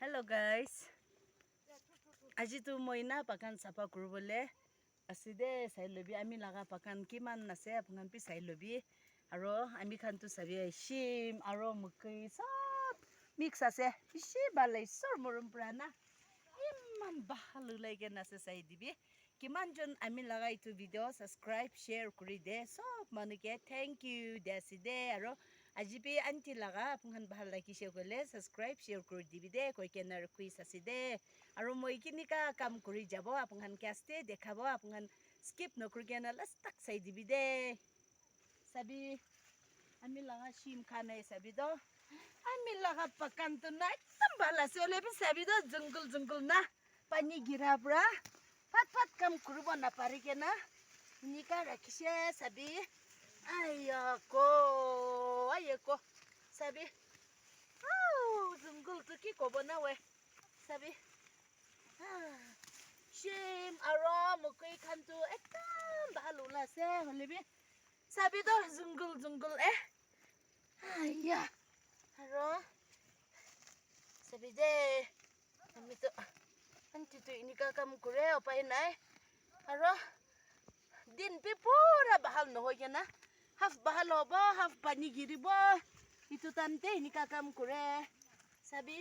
Hello guys. আজি তো মই না পাকান চাফা কৰিবলৈ আছে দে চাই লবি আমি লাগা পাকান কিমান আছে আপোনান পি চাই লবি আৰু আমি খানটো চাবি শিম আৰু মকই সব মিক্স আছে বেছি ভাল ঈশ্বৰ মৰম পৰা না ইমান ভাল ওলাইকে নাছে চাই দিবি কিমানজন আমি লাগা এইটো ভিডিঅ' ছাবস্ক্ৰাইব শ্বেয়াৰ কৰি দে সব মানুহকে থেংক ইউ দে আছে দে আৰু আজি পি আন্টি লাগা আপোনান ভাল লাগিছে গ'লে ছাবস্ক্ৰাইব শ্বেয়াৰ কৰি দিবি দে কৈ কেনে আৰু কুইজ আছে দে আৰু মই কিনিকা কাম কৰি যাব আপোনান কেষ্ଟେ দেখাব আপোনান স্কিপ নকৰি কেনে লাষ্ট তাক চাই দিবি দে চাবি আমি লাগা শিম খানাই চাবি দ আমি লাগা পাকানটো না একদম ভাল আছে ওলে পি চাবি দ জংগল না পানী গিৰা পৰা ফাট কাম কৰিব নাপাৰি কেনা নিকা ৰাখিছে চাবি আয়কো sabi jungle to ki kobo na we sabi shim aro mukoi khantu ekdam bhalo la se holebi sabi do jungle aya aro sabi de ami to anti to ini ka kam kure opai nai aro din pe pura bahal no hoye na half bahal hobo half pani giribo itu tante ini kakam kure sabi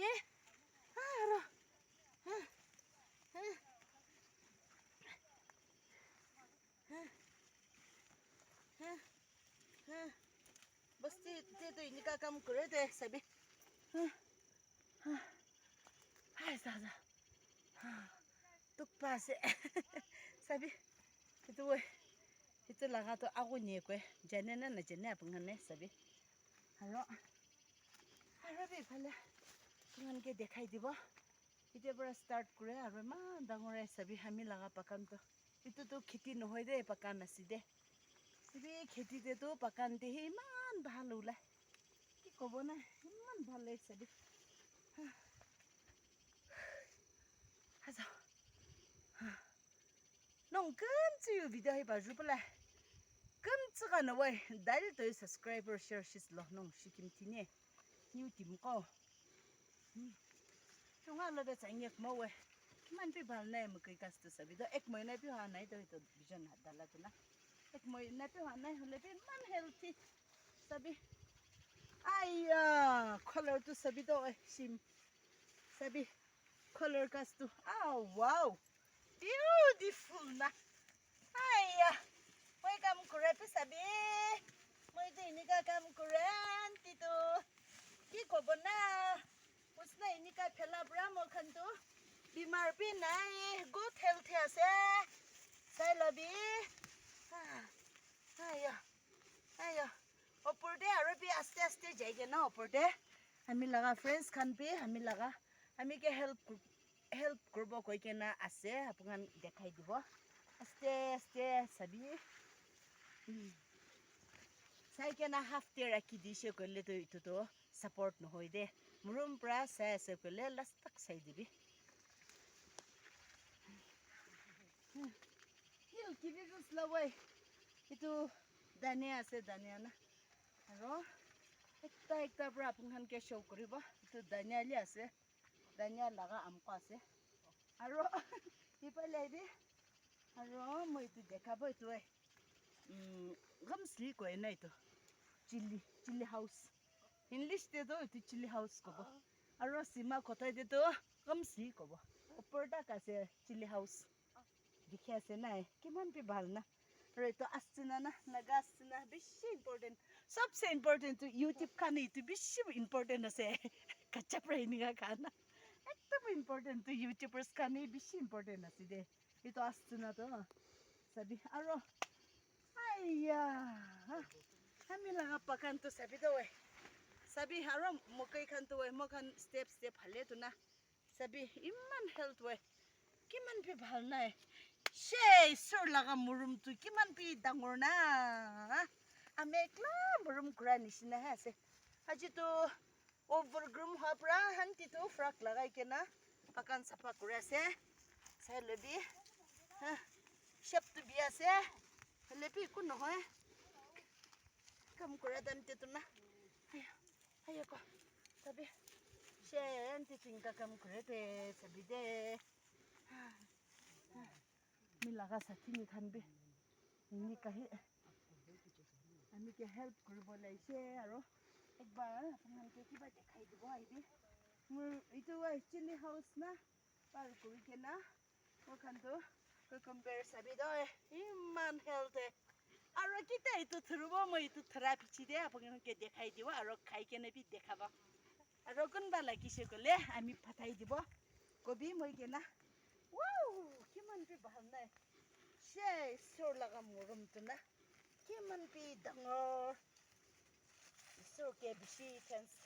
aro basti itu ini kakam kure deh sabi hai saja tuk pase sabi itu laga to aku nih kue janena na jene apa ngane sabi halo be phale tungan ke dekhai dibo ite bra start kure aru ma dangore sabi hami laga pakan to itu to kheti nohoi de pakan asi de sabi kheti de to pakan de iman bhal ola ki kobo na iman bhal lai sabi haza nong kan chu video hi ba ju pala kan tsaga na wai dal to subscriber share shis lo nong shikim tine new team ko tunga lo be changek mo we man pi bal nai mo kai kas to sabi do ek moi na pi ha nai to vision dala to na ek moi na pi ha nai hole pi man healthy sabi aya color to sabi do sim sabi color kas to wow beautiful na aya moi kam kure pi sabi moi to ini ka kam kure anti to ki kobo na usna ini ka phela bra mo khan to bimar pi nai good health ase sai lobi aya opor de aru pi aste jaige na opor de ami laga friends khan pi ami ke help kurbo koi ke na ase apungan dekhai dibo aste sabi sai ke na half te rakhi dishe kolle to itu to support no hoi de murum pra sai se kolle last tak sai dibi hil kibi just lawai itu dania ase dania na aro ekta pra apunghan ke show koribo itu dania li ase dania laga amko ase aro ipale di aro moi itu dekhabo itu gamsli ko enai to chili house English te to itu chili house kobo aro sima kotai de to gamsli kobo upor ta kase chili house dikhi ase nai kiman pi bhal na aro to astina na naga astina beshi important सबसे important to YouTube khani to beshi important ase kacha praying ga khana ekdom important to YouTubers khani beshi important ase de ito astina to sabi aro aya hami laga pakan to sabi do we sabi haro mokai khan to we mokhan step hale to na sabi iman health we kiman pi bhal nai shey sur laga murum tu kiman pi dangor na ame ekla murum kura nisina ha ase aji to overgroom ha pra hanti to frak lagai ke na pakan sapa kura ase sai lebi shap tu bi ase lebi ku no hoy kam kura dam te to na ayo ko sabi Shen ti tinga kam kurete sabide. Milaga satini khanbe. Ini kahi ami ke help koribo laise aro ekbar apnan ke kiba dekhai dibo aibi. Itu chili house na par kuri kena okan to compare sabido iman health aro kita itu thrubo mo itu therapy chide apnan ke dekhai dibo aro khai kena bi dekhaba aro kun bala kise kole ami phatai dibo kobi moi kena wow kiman bi bhalna she sor laga morum tuna kiman bi dangor sor ke bishi thanks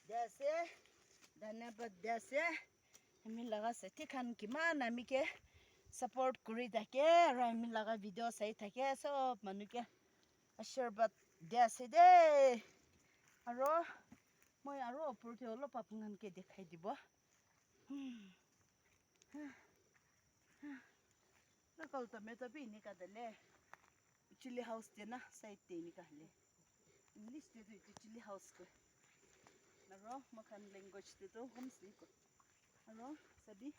dase धन्यवाद दसे हामी लगा सथि खान किमान हामी के support करि थाके र हामी लगा भिडियो सही थाके सब मनु के आशीर्वाद दसे दे अरो মই আरो ওপৰতে অলপ আপোনানকে দেখাই দিব रकल टमेटो भी निकाले चिली हाउस देना साइड दे निकाले इंग्लिश दे तो चिली हाउस को नरो मखान लैंग्वेज दे तो हम सी को नरो सभी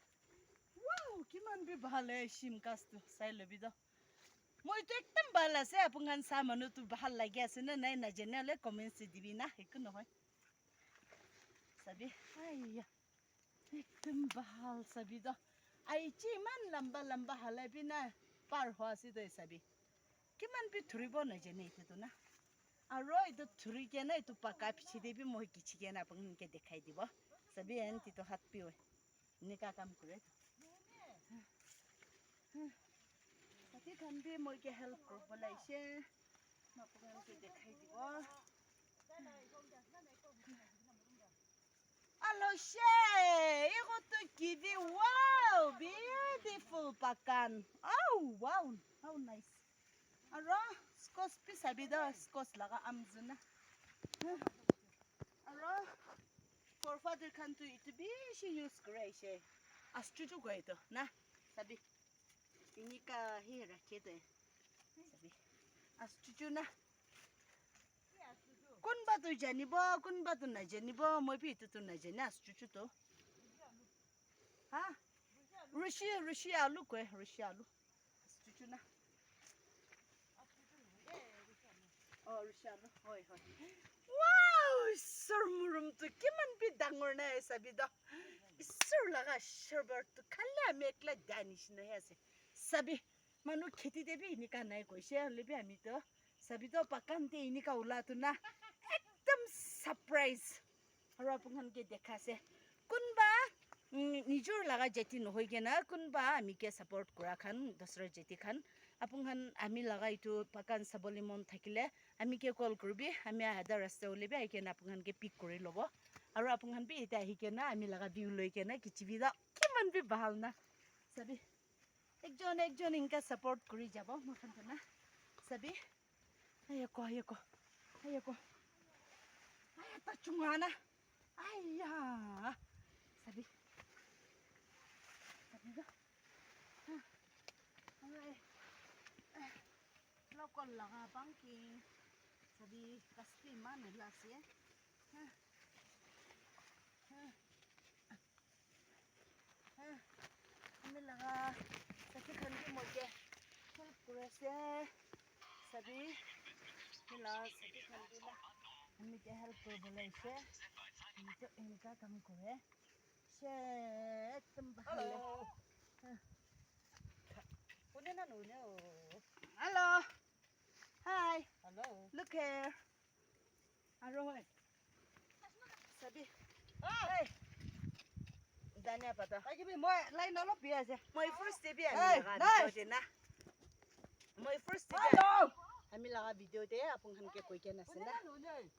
वाओ किमान भी भाले शिम कास्ट साइल भी दो মই তো একদম ভাল আছে আপোনান সামানো তো ভাল লাগি আছে না নাই না জেনেলে কমেন্টস দিবি না একো নহয় সবি আইয়া একদম ভাল সবি দো আইছি মান লম্বা লম্বা হালে বিনা পার হওয়াছি দই সবি কিমান বি ধরিব না জেনে তো না আৰু এটো ধৰি কেনে এটো পাকা পিছি দেবি মই কিছি কেনে আপোনাকে দেখাই দিব সবি এন্তি তো হাত পিও নিকা কাম কৰে Tapi kan bi moi ke help ko bolaise ma pang ke dekhai dibo Allo she iko to kiwi wow beautiful pakan oh wow how nice aro skos pi sabido skos laga amzuna aro for father kan to it be she use grace astuju go ito na sabi ini ka hira kete sabi astuju na kun batu janibo kun batu na janibo moi pi tu na jani astuju to ha rushi alu ko rushi alu astuju na oh rushi alu hoi hoi wow surmurum to kiman bi dangor na sabi do sur laga sherbert to khala mekla danish na hase सभी मनु खेती देबी इनिका नहीं कोई share लेबी हामी तो सभी तो पकान ते इनिका उला तो ना एकदम सरप्राइज और अपन के देखा से कुनबा निजोर लगा जेती न होई के ना कुनबा हामी के सपोर्ट करा खान दूसरा जेती खान अपन हामी लगा इतो पकान सबली मन থাকিলে हामी के कॉल करबी हामी आधा रास्ता लेबी आई के ना अपन के पिक কৰি লব और अपन भी इता ही के ना हामी लगा व्यू লৈ के ना किचिबी दा किमान भी ভাল ना सभी একজন ইনকা সাপোর্ট করি যাব মখান তো না সবি আয়কো আয়তা চুঙানা আইয়া সবি সবি আরে লোকল লাগা বাংকি সবি কাস্তি মান লাসে আমি লাগা सभी खंडी मोटे हेल्प करे से सभी मिला सभी खंडी ला हम के हेल्प कर बोले से तो इनका काम करे से एकदम हेलो उन्हें ना उन्हें hello hi hello look here अरे सभी हाय Dania pata. Lagi bi moi lain nolop biasa. Moi first day biasa laga video na. Moi first day. Hello. Ami laga video de apun han ke koi kena sena.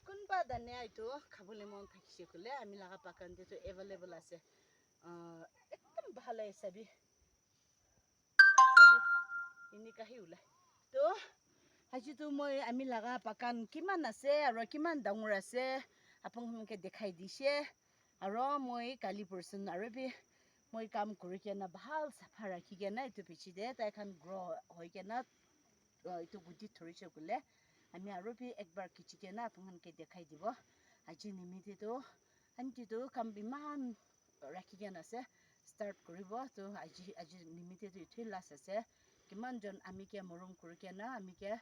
Kun ba dania itu khabule mon thakise kole ami laga pakan de to available ase. Ekdam bhala sabi. Ini kahi ula. To haji tu moi ami laga pakan kiman ase aro kiman dangor ase apun han ke dekhai dise. আৰু মই কালি person আৰু B মই কাম কৰি কেনা ভাল সাফা ৰাখি কেনা এটো পিছি দে তাইখান গ্ৰ হৈ কেনা এটো গুটি ধৰিছে গলে আমি আৰু বি একবাৰ কিছি কেনা আপোনানকে দেখাই দিব আজি নিমিতে তো auntie to kam biman rakhi ken ase start koribo to aji limited to last ase kiman jon ami ke morom kuri kena ami ke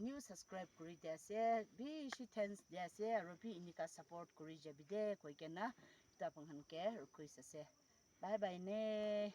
new subscribe kuri de ase bishi thanks de ase aro bi inika support kuri jabi de koi kena ta panghan ke request ase bye bye ne